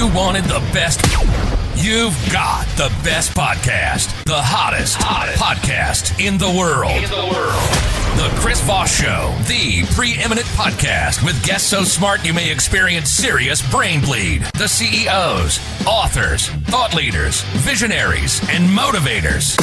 you wanted the best, you've got the best podcast. The hottest podcast in the world. The Chris Voss Show, the preeminent podcast with guests so smart you may experience serious brain bleed. The CEOs, authors, thought leaders, visionaries, and motivators.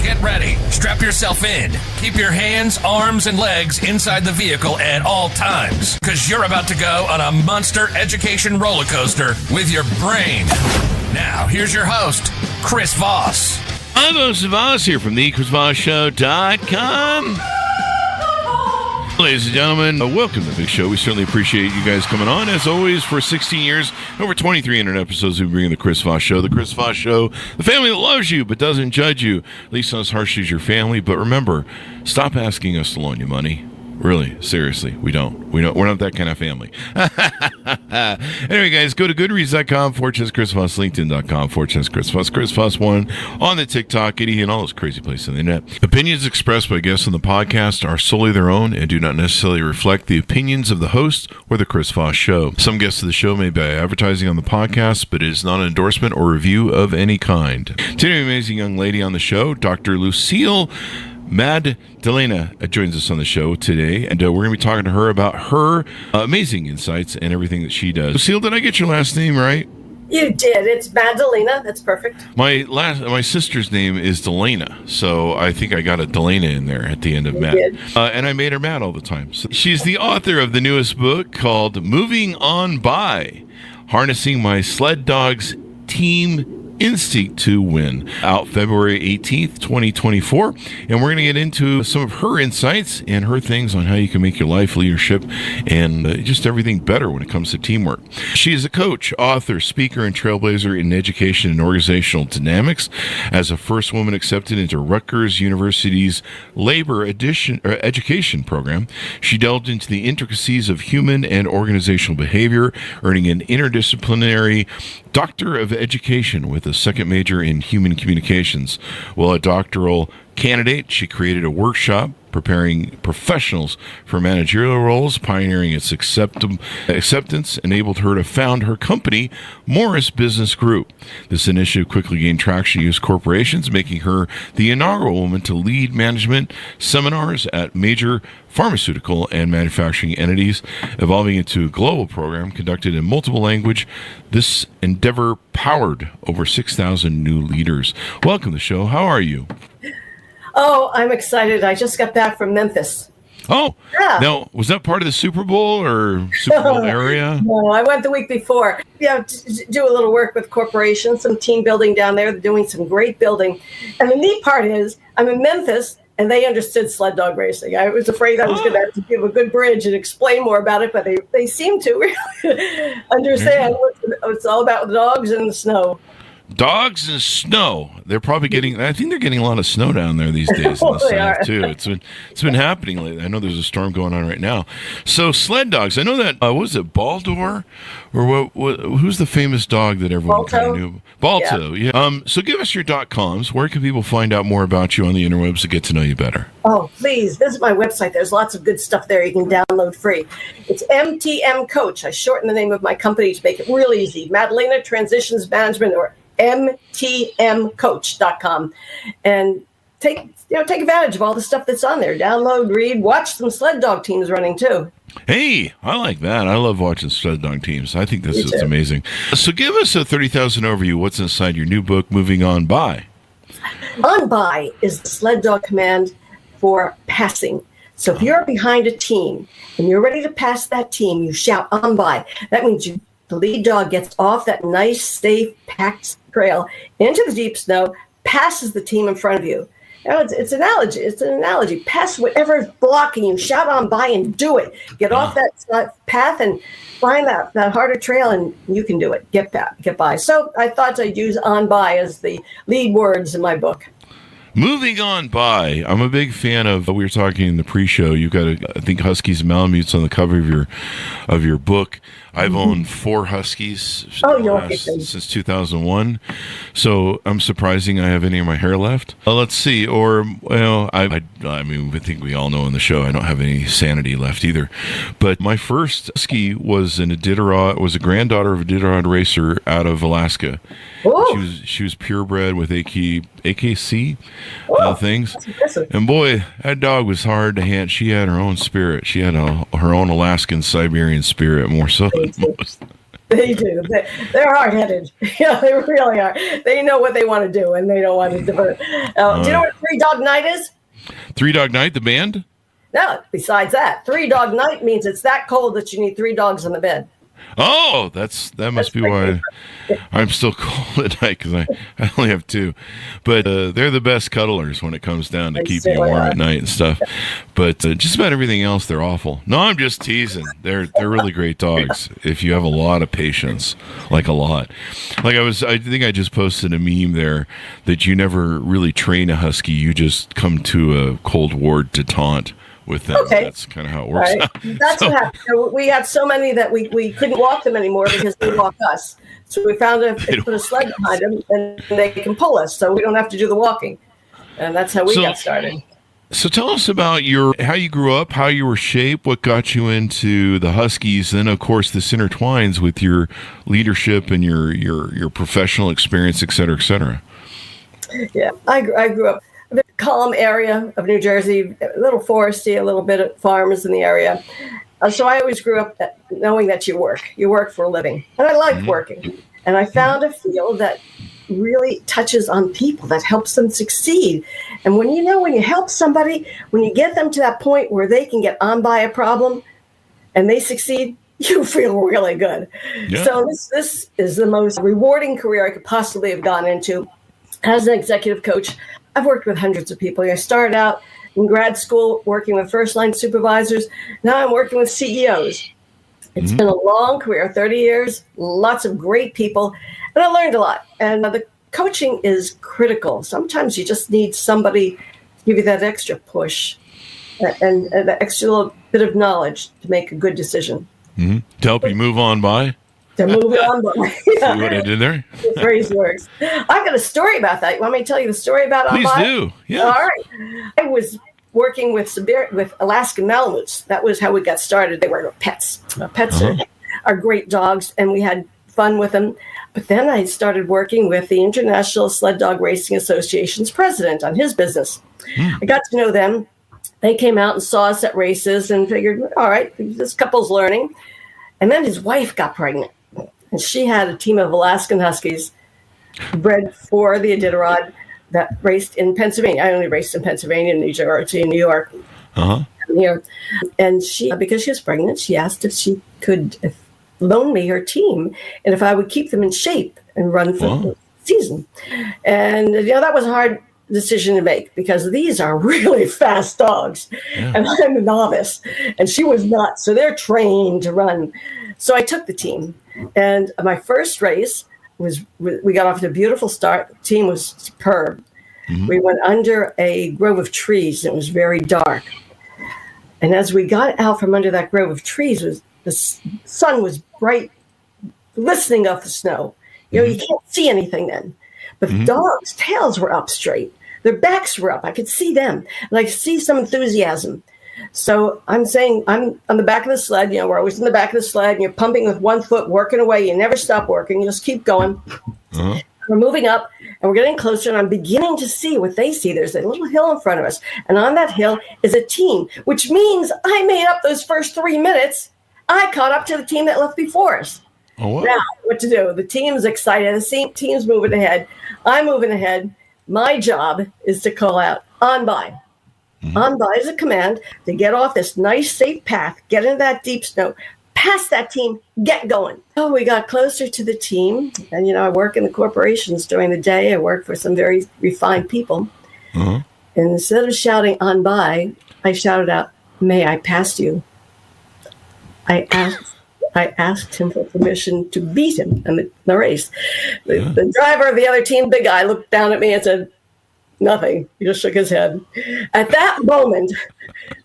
Get ready. Strap yourself in. Keep your hands, arms, and legs inside the vehicle at all times, because you're about to go on a monster education roller coaster with your brain. Now, here's your host, Chris Voss. I'm Voss here from the ChrisVossShow.com. Ladies and gentlemen, welcome to the big show. We certainly appreciate you guys coming on. As always, for 16 years, over 2,300 episodes, we bring the Chris Voss Show. The Chris Voss Show, the family that loves you but doesn't judge you, at least not as harshly as your family. But remember, stop asking us to loan you money. Really, seriously, we don't. We're not that kind of family. Anyway, guys, go to goodreads.com, Chris Voss, LinkedIn.com, Chris Voss, Chris Voss 1 on the TikTok, and all those crazy places on the internet. Opinions expressed by guests on the podcast are solely their own and do not necessarily reflect the opinions of the host or the Chris Voss Show. Some guests of the show may be advertising on the podcast, but it is not an endorsement or review of any kind. Today, an amazing young lady on the show, Dr. Lucille Maddalena joins us on the show today, and we're going to be talking to her about her amazing insights and everything that she does. Lucille, did I get your last name right? You did. It's Maddalena. That's perfect. My sister's name is Delana, so I think I got a Delana in there at the end of Matt. And I made her Matt all the time. So she's the author of the newest book called Moving On By, Harnessing My Sled Dog's Team Instinct to Win, out February 18th, 2024. And we're going to get into some of her insights and her things on how you can make your life, leadership, and just everything better when it comes to teamwork. She is a coach, author, speaker, and trailblazer in education and organizational dynamics. As a first woman accepted into Rutgers University's labor education program, she delved into the intricacies of human and organizational behavior, earning an interdisciplinary Doctor of Education with a second major in human communications. While a doctoral candidate, she created a workshop preparing professionals for managerial roles. Pioneering its acceptance enabled her to found her company, Morris Business Group. This initiative quickly gained traction in U.S. corporations, making her the inaugural woman to lead management seminars at major pharmaceutical and manufacturing entities, evolving into a global program conducted in multiple languages. This endeavor powered over 6,000 new leaders. Welcome to the show. How are you? Oh, I'm excited. I just got back from Memphis. Oh, yeah. Now, was that part of the Super Bowl or Super Bowl area? No, I went the week before. To do a little work with corporations, some team building down there. They're doing some great building. And the neat part is, I'm in Memphis, and they understood sled dog racing. I was afraid I was going to have to give a good bridge and explain more about it, but they seem to really understand what it's all about, the dogs and the snow. Dogs and snow. They're probably getting. I think they're getting a lot of snow down there these days in the south too. It's been happening lately. I know there's a storm going on right now. So sled dogs. I know that. What was it, Baldur, or what? Who's the famous dog that everyone kind of knew? Balto. Yeah. So give us your .coms. Where can people find out more about you on the interwebs to get to know you better? Oh, please visit my website. There's lots of good stuff there you can download free. It's MTM Coach. I shorten the name of my company to make it real easy. Maddalena Transitions Management, or mtmcoach.com, and take advantage of all the stuff that's on there. Download, read, watch some sled dog teams running too. Hey, I like that. I love watching sled dog teams. I think this is amazing. So give us a 30,000 overview. What's inside your new book, Moving On By? On by is the sled dog command for passing. So if you're behind a team and you're ready to pass that team, you shout on by. That means the lead dog gets off that nice, safe, packed trail into the deep snow, passes the team in front of you. It's an analogy. Pass whatever is blocking you. Shout on by and do it. Get off that path and find that harder trail, and you can do it. Get by. So I thought I'd use on by as the lead words in my book. Moving on by, I'm a big fan of. We were talking in the pre-show. You've got, I think, Huskies and Malamutes on the cover of your book. I've owned 4 Huskies since 2001, so I'm surprising I have any of my hair left. Let's see, or well, I mean, I think we all know in the show I don't have any sanity left either. But my first Husky was an Iditarod, was a granddaughter of a Iditarod racer out of Alaska. She was purebred with AKC things, and boy, that dog was hard to handle. She had her own spirit. She had her own Alaskan Siberian spirit, more so than most. They do. They're hard-headed. Yeah, they really are. They know what they want to do, and they don't want to divert. Do you know what 3 Dog Night is? 3 Dog Night, the band? No, besides that, 3 Dog Night means it's that cold that you need 3 dogs in the bed. Oh, that must be why I'm still cold at night, because I only have 2. But they're the best cuddlers when it comes down to keeping you warm at night and stuff. But just about everything else, they're awful. No, I'm just teasing. They're really great dogs if you have a lot of patience, like a lot. Like I think I just posted a meme there that you never really train a husky. You just come to a cold ward to taunt with them. Okay. That's kind of how it works. Right. That's what happened. We had so many that we couldn't walk them anymore because they walk us. So we found put a sled behind them, and they can pull us, so we don't have to do the walking. And that's how we got started. So tell us about how you grew up, how you were shaped, what got you into the Huskies, and of course this intertwines with your leadership and your professional experience, et cetera, et cetera. Yeah, I grew up the calm area of New Jersey, a little foresty, a little bit of farms in the area. So I always grew up knowing that you work for a living. And I liked working. And I found a field that really touches on people, that helps them succeed. And when you help somebody, when you get them to that point where they can get on by a problem and they succeed, you feel really good. Yeah. So this is the most rewarding career I could possibly have gone into. As an executive coach, I've worked with hundreds of people. I started out in grad school working with first-line supervisors. Now I'm working with CEOs. It's been a long career, 30 years, lots of great people, and I learned a lot. And the coaching is critical. Sometimes you just need somebody to give you that extra push and the extra little bit of knowledge to make a good decision. To help you move on by? To move on. See what I did there? The phrase works. I've got a story about that. You want me to tell you the story about Please do. Yeah. All right. I was working with Alaskan Malamutes. That was how we got started. They were pets. Pets are great dogs, and we had fun with them. But then I started working with the International Sled Dog Racing Association's president on his business. I got to know them. They came out and saw us at races and figured, all right, this couple's learning. And then his wife got pregnant. And she had a team of Alaskan Huskies bred for the Iditarod that raced in Pennsylvania. I only raced in Pennsylvania, New Jersey, New York. Here. And because she was pregnant, she asked if she could loan me her team and if I would keep them in shape and run for the season. And, that was a hard decision to make because these are really fast dogs. Yeah. And I'm a novice. And she was not. So they're trained to run. So I took the team. And my first race we got off to a beautiful start. The team was superb. We went under a grove of trees. It was very dark. And as we got out from under that grove of trees, the sun was bright, glistening off the snow. You can't see anything then. But the dogs' tails were up straight. Their backs were up. I could see them. And I could see some enthusiasm. So I'm saying I'm on the back of the sled. We're always in the back of the sled. And you're pumping with one foot, working away. You never stop working. You just keep going. We're moving up, and we're getting closer, and I'm beginning to see what they see. There's a little hill in front of us, and on that hill is a team, which means I made up those first 3 minutes. I caught up to the team that left before us. Oh, wow. Now, what to do? The team's excited. The team's moving ahead. I'm moving ahead. My job is to call out on by. On by is a command to get off this nice, safe path, get into that deep snow, pass that team, get going. Oh, we got closer to the team. And, I work in the corporations during the day. I work for some very refined people. And instead of shouting on by, I shouted out, "May I pass you?" I asked him for permission to beat him in the race. The driver of the other team, big guy, looked down at me and said, Nothing. He just shook his head. At that moment,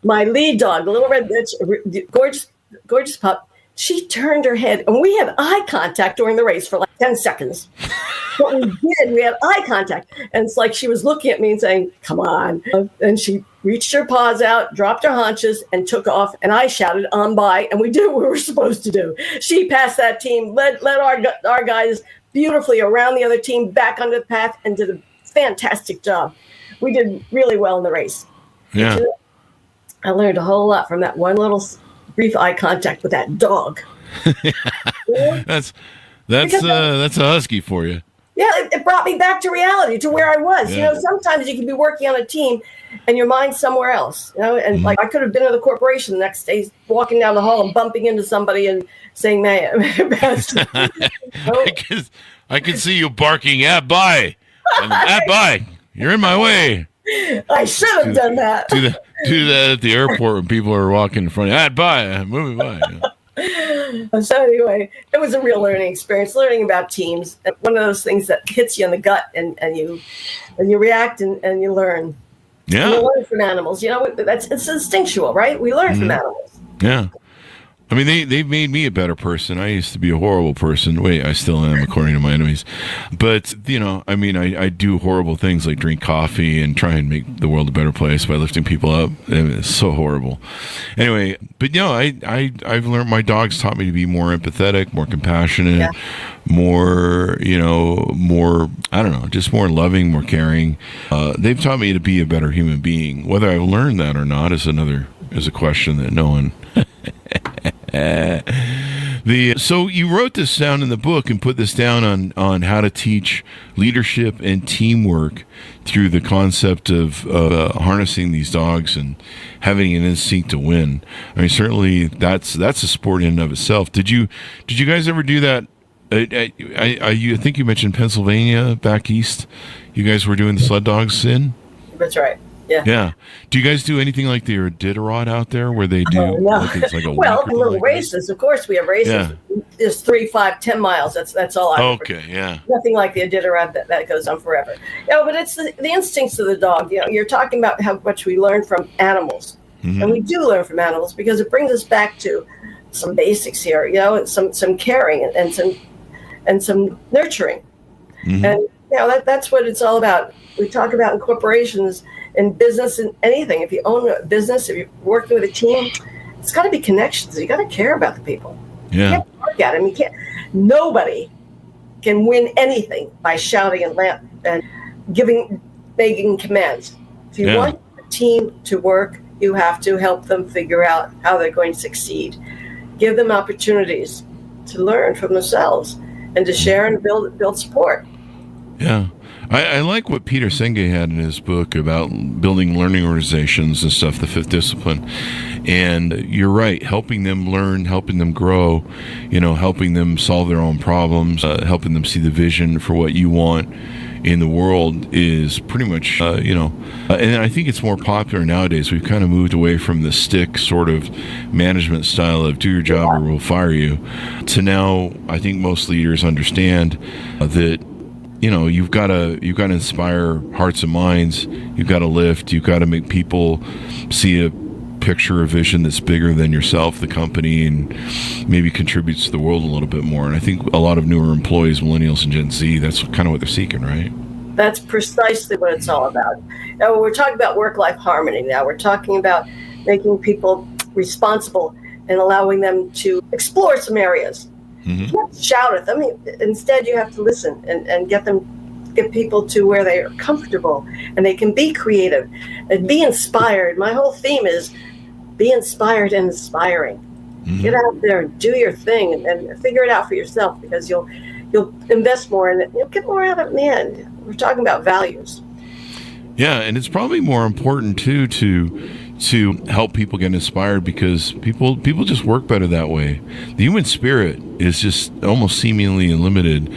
my lead dog, the little red bitch, gorgeous pup, she turned her head, and we had eye contact during the race for like 10 seconds. What we did, we had eye contact. And it's like she was looking at me and saying, come on. And she reached her paws out, dropped her haunches, and took off. And I shouted, on by. And we did what we were supposed to do. She passed that team, led our guys beautifully around the other team, back onto the path, and did a fantastic job. We did really well in the race. Yeah. I learned a whole lot from that one little brief eye contact with that dog. That's a husky for you. Yeah, it brought me back to reality, to where I was. Yeah. Sometimes you can be working on a team and your mind's somewhere else. And like I could have been in the corporation the next day, walking down the hall and bumping into somebody and saying, "Man, I can see you barking at by, you're in my way." I should have done that. Do that at the airport when people are walking in front of you. At by, I'm moving by. So anyway, it was a real learning experience, learning about teams. One of those things that hits you in the gut, and you react and you learn. Yeah. And you learn from animals. It's instinctual, right? We learn from animals. Yeah. I mean, they've made me a better person. I used to be a horrible person. Wait, I still am, according to my enemies. But, I do horrible things like drink coffee and try and make the world a better place by lifting people up. It's so horrible. Anyway, but, I've learned, my dogs taught me to be more empathetic, more compassionate, more, I don't know, just more loving, more caring. They've taught me to be a better human being. Whether I've learned that or not is a question that no one... So you wrote this down in the book and put this down on how to teach leadership and teamwork through the concept of harnessing these dogs and having an instinct to win. I mean, certainly that's a sport in and of itself. Did you guys ever do that? I think you mentioned Pennsylvania back east. You guys were doing the sled dogs in? That's right. Yeah. Yeah. Do you guys do anything like the Iditarod out there where they do things like a little races? Of course, we have races. Yeah. It's 3, 5, 10 miles. That's all I Okay, yeah. Nothing like the Iditarod that goes on forever. But it's the instincts of the dog. You're talking about how much we learn from animals. Mm-hmm. And we do learn from animals because it brings us back to some basics here, and some caring and some nurturing. Mm-hmm. And that's what it's all about. We talk about in corporations, in business, and anything. If you own a business, if you're working with a team, it's got to be connections. You got to care about the people. Yeah. You can't work at them. Nobody can win anything by shouting and making commands. If you want a team to work, you have to help them figure out how they're going to succeed. Give them opportunities to learn from themselves and to share and build support. Yeah. I like what Peter Senge had in his book about building learning organizations and stuff, the fifth discipline. And you're right, helping them learn, helping them grow, helping them solve their own problems, helping them see the vision for what you want in the world is pretty much, and I think it's more popular nowadays. We've kind of moved away from the stick sort of management style of do your job or we'll fire you to now I think most leaders understand that you've got to inspire hearts and minds. You've got to lift. You've got to make people see a picture, a vision that's bigger than yourself, the company, and maybe contributes to the world a little bit more. And I think a lot of newer employees, millennials and Gen Z, that's kind of what they're seeking, right? That's precisely what it's all about. Now, we're talking about work-life harmony now. We're talking about making people responsible and allowing them to explore some areas. Mm-hmm. You can't shout at them. Instead, you have to listen and get people to where they are comfortable and they can be creative and be inspired. My whole theme is be inspired and inspiring. Mm-hmm. Get out there and do your thing and figure it out for yourself because you'll invest more in it. You'll get more out of it in the end. We're talking about values. Yeah, and it's probably more important too to help people get inspired because people just work better that way. The human spirit is just almost seemingly unlimited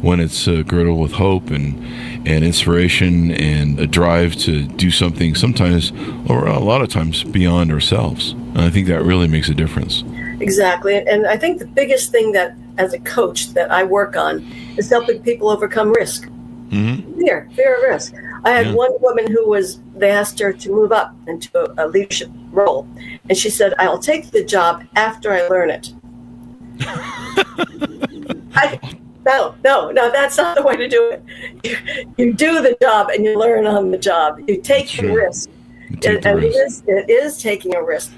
when it's girdled with hope and inspiration and a drive to do something sometimes or a lot of times beyond ourselves. And I think that really makes a difference. Exactly. And I think the biggest thing that as a coach that I work on is helping people overcome risk. Fear of risk. I had one woman they asked her to move up into a leadership role. And she said, I'll take the job after I learn it. No, that's not the way to do it. You do the job and you learn on the job. You take the risk. It is taking a risk.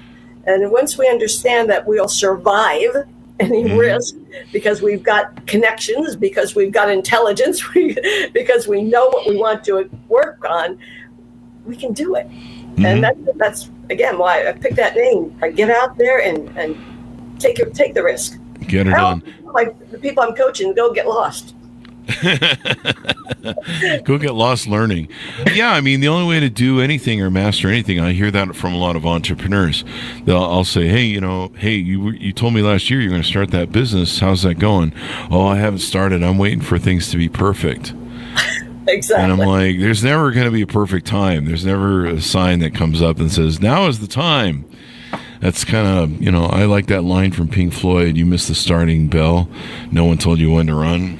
And once we understand that we'll survive any risk because we've got connections, because we've got intelligence, because we know what we want to work on, we can do it. And that's again why I picked that name. I get out there and take the risk. Get her done. Like the people I'm coaching, go get lost. Go get lost learning. Yeah, I mean, the only way to do anything or master anything, I hear that from a lot of entrepreneurs. I'll say, hey, you told me last year you're going to start that business. How's that going? Oh, I haven't started. I'm waiting for things to be perfect. Exactly. And I'm like, there's never going to be a perfect time. There's never a sign that comes up and says, now is the time. That's kind of, I like that line from Pink Floyd, you missed the starting bell. No one told you when to run.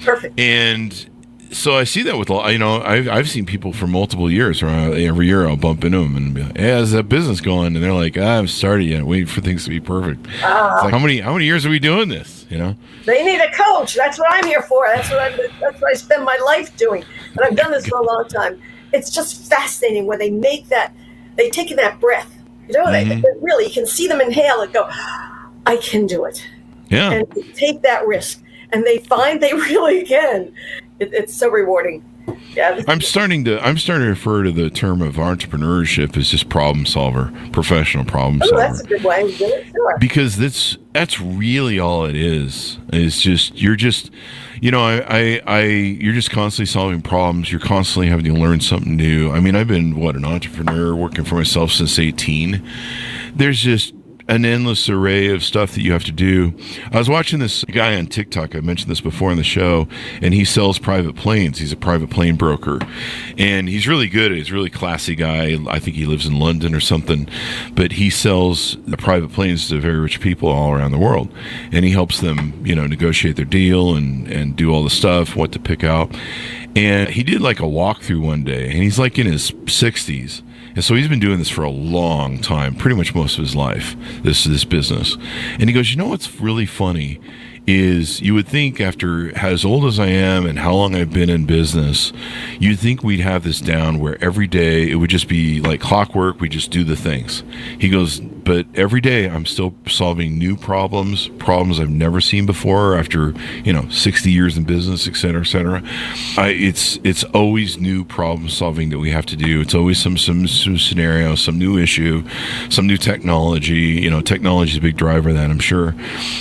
Perfect. And so I see that with, I've seen people for multiple years. Every year I'll bump into them and be like, hey, how's that business going? And they're like, I haven't started yet. Waiting for things to be perfect. It's like, how many years are we doing this? They need a coach. That's what I'm here for. That's what I spend my life doing. And I've done this for a long time. It's just fascinating when they take that breath. They really, you can see them inhale and go, I can do it. Yeah. And take that risk. And they find they really can. It's so rewarding. Yeah. I'm starting to refer to the term of entrepreneurship as just problem solver, professional problem solver. That's a good way to do it. Sure. Because that's really all it is. It's just you're just you're just constantly solving problems. You're constantly having to learn something new. I mean, I've been an entrepreneur working for myself since 18. There's just an endless array of stuff that you have to do. I was watching this guy on TikTok. I mentioned this before in the show, and he sells private planes. He's a private plane broker, and he's really good. He's a really classy guy. I think he lives in London or something, but he sells the private planes to very rich people all around the world, and he helps them, negotiate their deal and do all the stuff, what to pick out. And he did like a walkthrough one day, and he's like in his 60s. And so he's been doing this for a long time, pretty much most of his life, this business. And he goes, what's really funny is you would think after as old as I am and how long I've been in business, you'd think we'd have this down where every day it would just be like clockwork. We just do the things. He goes, but every day I'm still solving new problems I've never seen before after, 60 years in business, et cetera, et cetera. It's always new problem solving that we have to do. It's always some scenario, some new issue, some new technology. Technology is a big driver of that, I'm sure.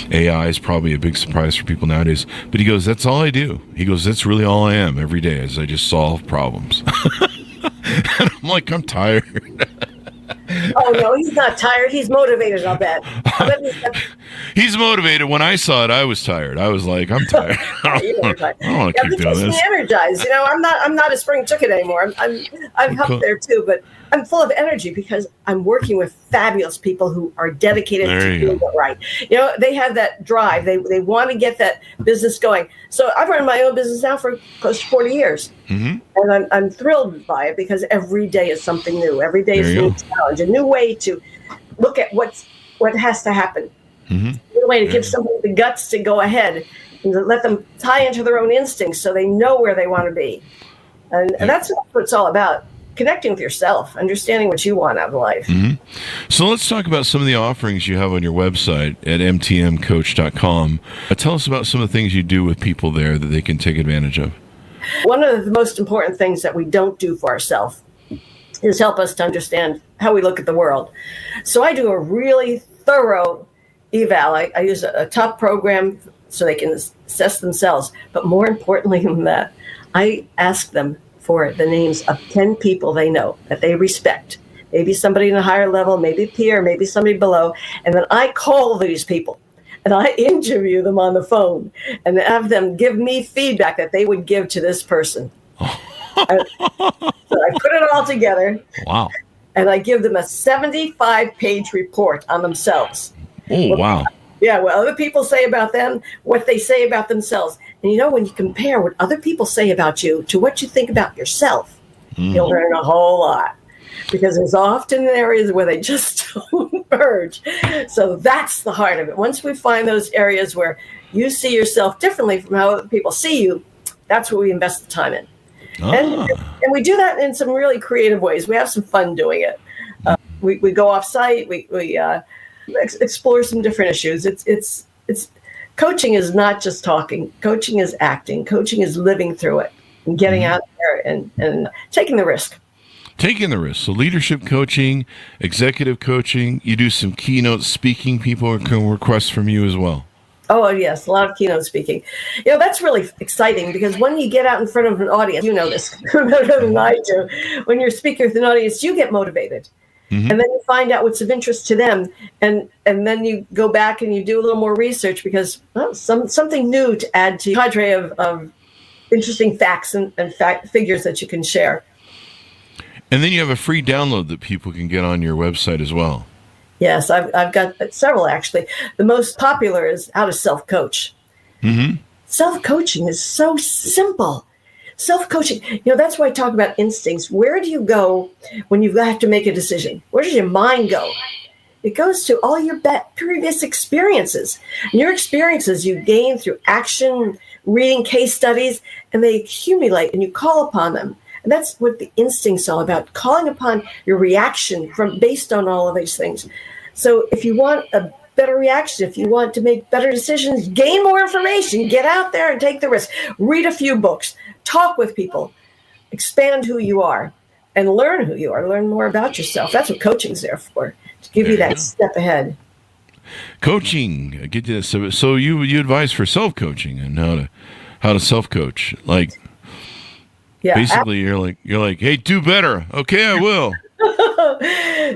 AI is probably a big surprise for people nowadays. But he goes, that's all I do. He goes, that's really all I am every day is I just solve problems. And I'm like, I'm tired. Oh, no, he's not tired. He's motivated, I'll bet. He's motivated. When I saw it, I was tired. I was like, I'm tired. I don't want to keep doing this. Me energized. I'm not a spring chicken anymore. I'm up there too, but I'm full of energy because I'm working with fabulous people who are dedicated to doing it right. They have that drive. They want to get that business going. So I've run my own business now for close to 40 years. Mm-hmm. And I'm thrilled by it because every day is something new. Every day is a new challenge, a new way to look at what has to happen. Mm-hmm. A new way to give somebody the guts to go ahead and to let them tie into their own instincts so they know where they want to be. And that's what it's all about. Connecting with yourself, understanding what you want out of life. Mm-hmm. So let's talk about some of the offerings you have on your website at mtmcoach.com. Tell us about some of the things you do with people there that they can take advantage of. One of the most important things that we don't do for ourselves is help us to understand how we look at the world. So I do a really thorough eval. I use a top program so they can assess themselves. But more importantly than that, I ask them for the names of 10 people they know that they respect. Maybe somebody in a higher level, maybe a peer, maybe somebody below. And then I call these people and I interview them on the phone and have them give me feedback that they would give to this person. So I put it all together. Wow. And I give them a 75-page report on themselves. Oh, wow. Yeah, what other people say about them, what they say about themselves. And when you compare what other people say about you to what you think about yourself, you'll learn a whole lot. Because there's often areas where they just don't merge. So that's the heart of it. Once we find those areas where you see yourself differently from how other people see you, that's what we invest the time in. And we do that in some really creative ways. We have some fun doing it. We go off site. We explore some different issues. It's coaching is not just talking. Coaching is acting. Coaching is living through it and getting out there and taking the risk. Taking the risk. So leadership coaching, executive coaching. You do some keynote speaking. People can request from you as well. Oh, yes. A lot of keynote speaking. That's really exciting because when you get out in front of an audience, you know this better than I do. When you're speaking with an audience, you get motivated. And then you find out what's of interest to them. And then you go back and you do a little more research because something new to add to your cadre of interesting facts and figures that you can share. And then you have a free download that people can get on your website as well. Yes, I've got several, actually. The most popular is How to Self-Coach. Self-coaching is so simple. Self-coaching, that's why I talk about instincts. Where do you go when you have to make a decision? Where does your mind go? It goes to all your previous experiences. And your experiences you gain through action, reading case studies, and they accumulate and you call upon them. And that's what the instinct's all about, calling upon your reaction based on all of these things. So if you want a better reaction, if you want to make better decisions, gain more information, get out there and take the risk. Read a few books, talk with people, expand who you are, and learn who you are, learn more about yourself. That's what coaching's there for, to give you that step ahead. Coaching, get to this. So you advise for self-coaching and how to self-coach. Like, basically, you're like, hey, do better. Okay, I will.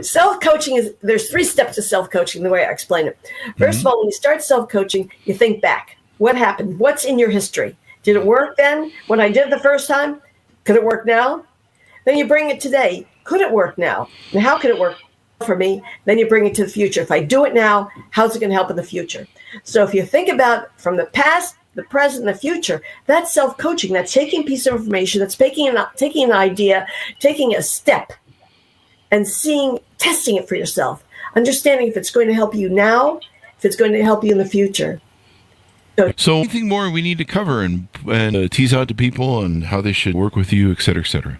Self-coaching there's 3 steps to self-coaching, the way I explain it. First of all, when you start self-coaching, you think back. What happened? What's in your history? Did it work then when I did it the first time? Could it work now? Then you bring it today. Could it work now? And how could it work for me? Then you bring it to the future. If I do it now, how's it going to help in the future? So if you think about from the past, the present, and the future, that's self-coaching. That's taking a piece of information, that's taking an idea, taking a step, and testing it for yourself, understanding if it's going to help you now, if it's going to help you in the future. So anything more we need to cover and tease out to people on how they should work with you, et cetera, et cetera?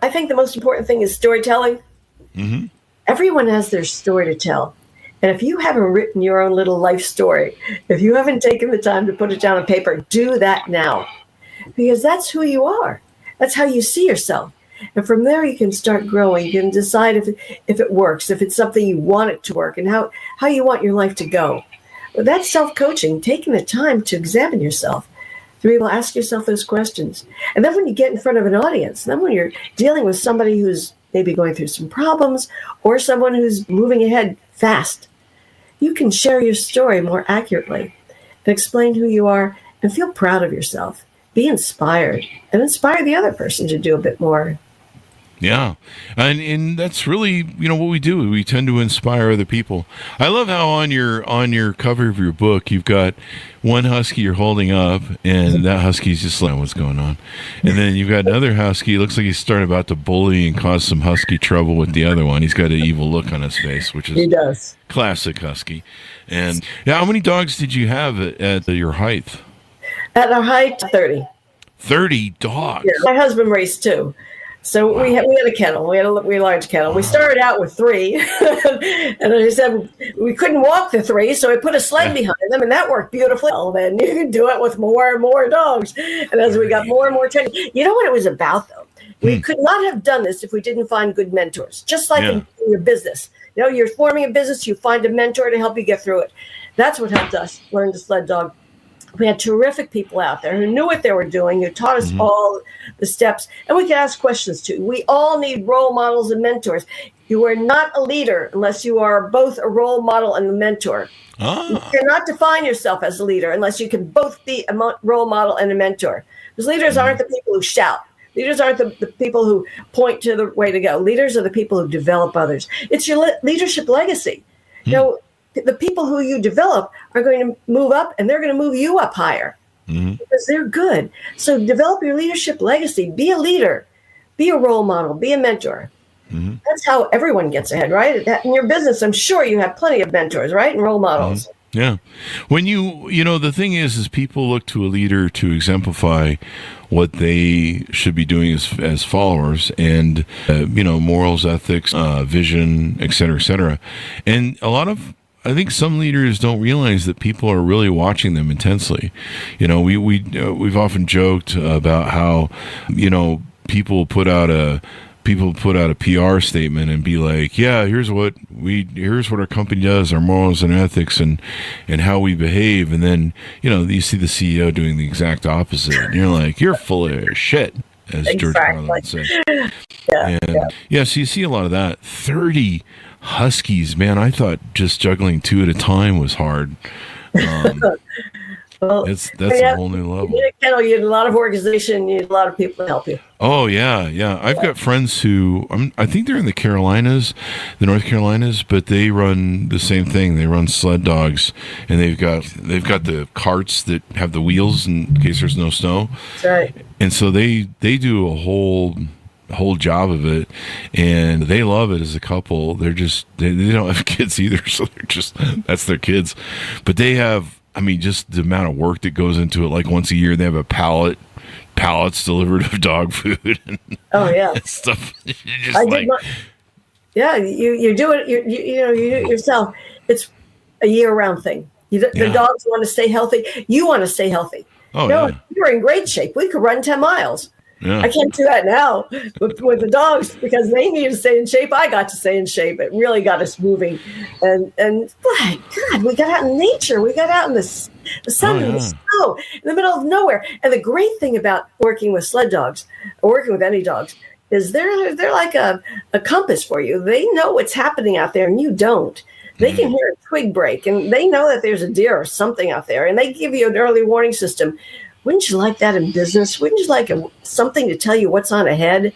I think the most important thing is storytelling. Everyone has their story to tell. And if you haven't written your own little life story, if you haven't taken the time to put it down on paper, do that now. Because that's who you are. That's how you see yourself. And from there, you can start growing. You can decide if it works, if it's something you want it to work, and how you want your life to go. But that's self-coaching, taking the time to examine yourself, to be able to ask yourself those questions. And then when you get in front of an audience, then when you're dealing with somebody who's maybe going through some problems or someone who's moving ahead fast, you can share your story more accurately and explain who you are and feel proud of yourself. Be inspired and inspire the other person to do a bit more. Yeah. And that's really, what we do. We tend to inspire other people. I love how on your cover of your book, you've got one husky you're holding up, and that husky's just like, what's going on? And then you've got another husky. It looks like he's starting about to bully and cause some husky trouble with the other one. He's got an evil look on his face, which is he does. Classic husky. And how many dogs did you have at your height? At our height, 30. 30 dogs. Yeah, my husband raced 2. So we had a kennel. We had a large kennel. We started out with 3, and I said we couldn't walk the 3, so I put a sled behind them, and that worked beautifully. Well, then you can do it with more and more dogs. And as we got more and more training, you know what it was about, though? We could not have done this if we didn't find good mentors. Just like in your business, you're forming a business, you find a mentor to help you get through it. That's what helped us learn to sled dog. We had terrific people out there who knew what they were doing, who taught us all the steps, and we could ask questions too. We all need role models and mentors. You are not a leader unless you are both a role model and a mentor. You cannot define yourself as a leader unless you can both be a role model and a mentor. Because leaders aren't the people who shout. Leaders aren't the people who point to the way to go. Leaders are the people who develop others. It's your leadership legacy. the people who you develop are going to move up, and they're going to move you up higher because they're good. So develop your leadership legacy. Be a leader. Be a role model. Be a mentor. That's how everyone gets ahead, right? In your business, I'm sure you have plenty of mentors, right? And role models. Yeah. When the thing is people look to a leader to exemplify what they should be doing as followers and, morals, ethics, vision, et cetera, et cetera. And I think some leaders don't realize that people are really watching them intensely. We've often joked about how, people put out a PR statement and be like, yeah, here's what our company does, our morals and ethics and how we behave. And then, you see the CEO doing the exact opposite. And you're like, you're full of shit, as George Carlin would say. So you see a lot of that. 30 Huskies, man, I thought just juggling 2 at a time was hard. Well, that's a whole new level. You need a lot of organization. You need a lot of people to help you. Oh, yeah. I've got friends who, I think they're in the Carolinas, the North Carolinas, but they run the same thing. They run sled dogs, and they've got the carts that have the wheels in case there's no snow. That's right. And so they do a whole job of it, and they love it as a couple. They're just, they don't have kids either, so that's their kids. But they have, just the amount of work that goes into it. Like once a year, they have pallets delivered of dog food. And stuff. You do it. You do it yourself. It's a year-round thing. The dogs want to stay healthy. You want to stay healthy. You're in great shape. We could run 10 miles. Yeah. I can't do that now with the dogs because they need to stay in shape. I got to stay in shape. It really got us moving. And my God, we got out in nature. We got out in the sun and the snow in the middle of nowhere. And the great thing about working with sled dogs or working with any dogs is they're like a compass for you. They know what's happening out there and you don't. They can hear a twig break and they know that there's a deer or something out there and they give you an early warning system. Wouldn't you like that in business? Wouldn't you like something to tell you what's on ahead?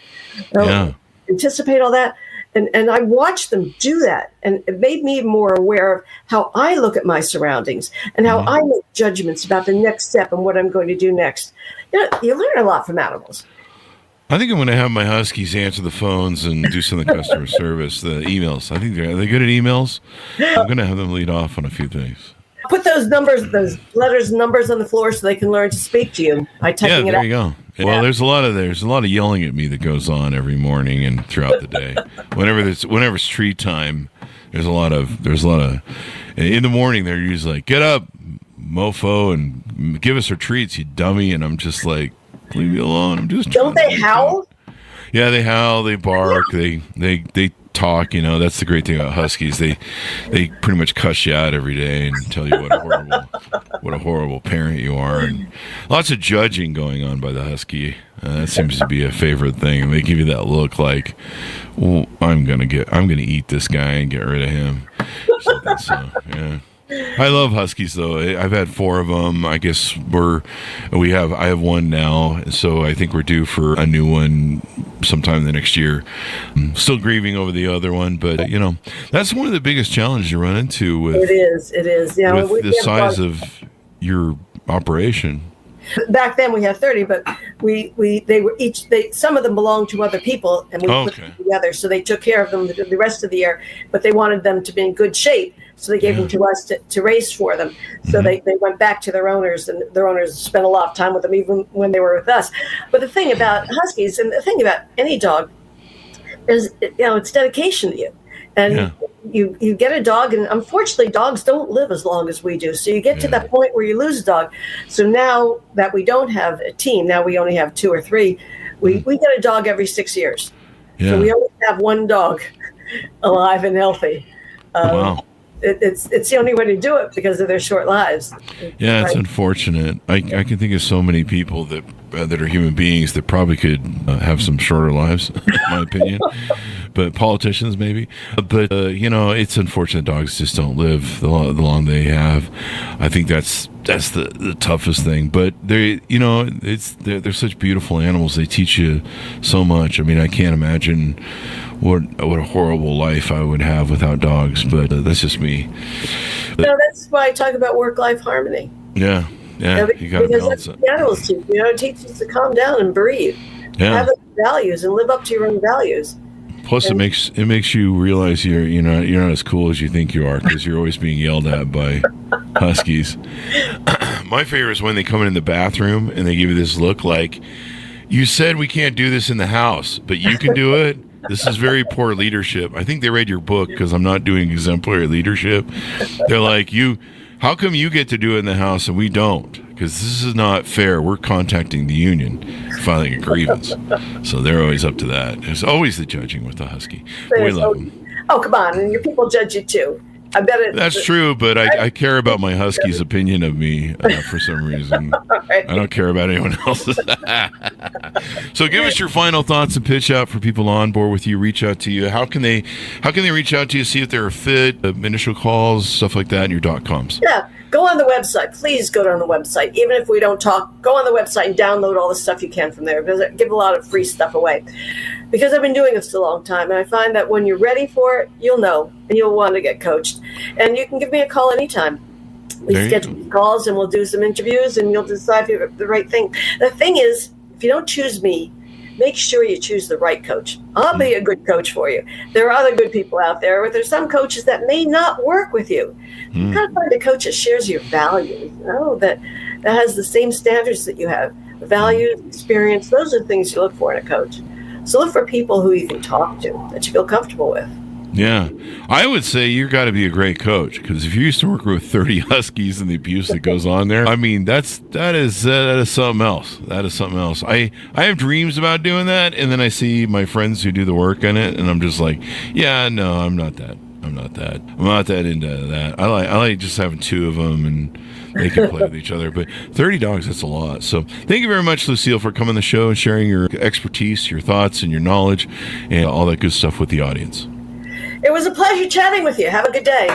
Anticipate all that? And I watched them do that. And it made me more aware of how I look at my surroundings and how I make judgments about the next step and what I'm going to do next. You learn a lot from animals. I think I'm going to have my Huskies answer the phones and do some of the customer service, the emails. I think are they good at emails? I'm going to have them lead off on a few things. Put those letters and numbers on the floor so they can learn to speak to you by typing it out. There you go. Well, there's a lot of yelling at me that goes on every morning and throughout the day. Whenever it's treat time, there's a lot of in the morning they're usually like, get up, mofo, and give us our treats, you dummy. And I'm just like, leave me alone. I'm just don't they howl? Yeah, they howl, they bark, they talk. That's the great thing about Huskies. They pretty much cuss you out every day and tell you what a horrible parent you are, and lots of judging going on by the Husky. That seems to be a favorite thing. They give you that look like, well, I'm gonna eat this guy and get rid of him. So yeah. I love Huskies though. I've had 4 of them. I guess I have one now, so I think we're due for a new one sometime the next year. I'm still grieving over the other one, but that's one of the biggest challenges you run into with it is. Yeah, with the size of your operation. Back then we had 30, but some of them belonged to other people, and we put them together. So they took care of them the rest of the year, but they wanted them to be in good shape, so they gave them to us to race for them. So they went back to their owners, and their owners spent a lot of time with them, even when they were with us. But the thing about Huskies, and the thing about any dog, is it's dedication to you. And you get a dog, and unfortunately, dogs don't live as long as we do. So you get to that point where you lose a dog. So now that we don't have a team, now we only have 2 or 3. We get a dog every 6 years. Yeah. So we only have 1 dog alive and healthy. Wow. It's the only way to do it because of their short lives. Yeah, it's unfortunate. I can think of so many people that are human beings that probably could have some shorter lives, in my opinion. but politicians maybe. But it's unfortunate dogs just don't live the long they have. I think that's the toughest thing. But they're such beautiful animals. They teach you so much. I mean, I can't imagine what a horrible life I would have without dogs. But that's just me. That's why I talk about work-life harmony. Yeah. You got to balance it. The animals teach. It teaches to calm down and breathe. Yeah. Have values and live up to your own values. Plus, it makes you realize you're not as cool as you think you are, because you're always being yelled at by huskies. My favorite is when they come in the bathroom and they give you this look like, you said we can't do this in the house, but you can do it. This is very poor leadership. I think they read your book because I'm not doing exemplary leadership. They're like, how come you get to do it in the house and we don't? Because this is not fair. We're contacting the union, filing a grievance. So they're always up to that. There's always the judging with the husky. We love them. Oh, come on. And your people judge you too. I bet it. That's true, but I care about my husky's opinion of me for some reason. Right. I don't care about anyone else's. So give us your final thoughts and pitch out for people on board with you, reach out to you. How can they reach out to you, see if they're a fit, initial calls, stuff like that, and your .coms? Yeah. Go on the website. Please go on the website. Even if we don't talk, go on the website and download all the stuff you can from there, because I give a lot of free stuff away. Because I've been doing this a long time, and I find that when you're ready for it, you'll know, and you'll want to get coached. And you can give me a call anytime. We schedule calls, and we'll do some interviews, and you'll decide if you're the right thing. The thing is, if you don't choose me, make sure you choose the right coach. I'll be a good coach for you. There are other good people out there, but there's some coaches that may not work with you. You got to find a coach that shares your values, that has the same standards that you have. Values, experience, those are things you look for in a coach. So look for people who you can talk to, that you feel comfortable with. Yeah. I would say you got to be a great coach, because if you used to work with 30 huskies and the abuse that goes on there, I mean, that is something else. That is something else. I have dreams about doing that, and then I see my friends who do the work on it, and I'm just like, yeah, no, I'm not that into that. I like just having two of them, and they can play with each other. But 30 dogs, that's a lot. So thank you very much, Lucille, for coming on the show and sharing your expertise, your thoughts, and your knowledge, and all that good stuff with the audience. It was a pleasure chatting with you. Have a good day.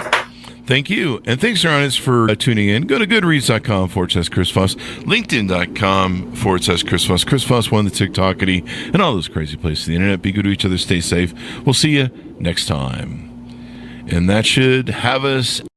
Thank you. And thanks, audience, for tuning in. Go to goodreads.com/Chris Voss, LinkedIn.com/Chris Voss, Chris Voss One, the TikTokity, and all those crazy places on the internet. Be good to each other. Stay safe. We'll see you next time. And that should have us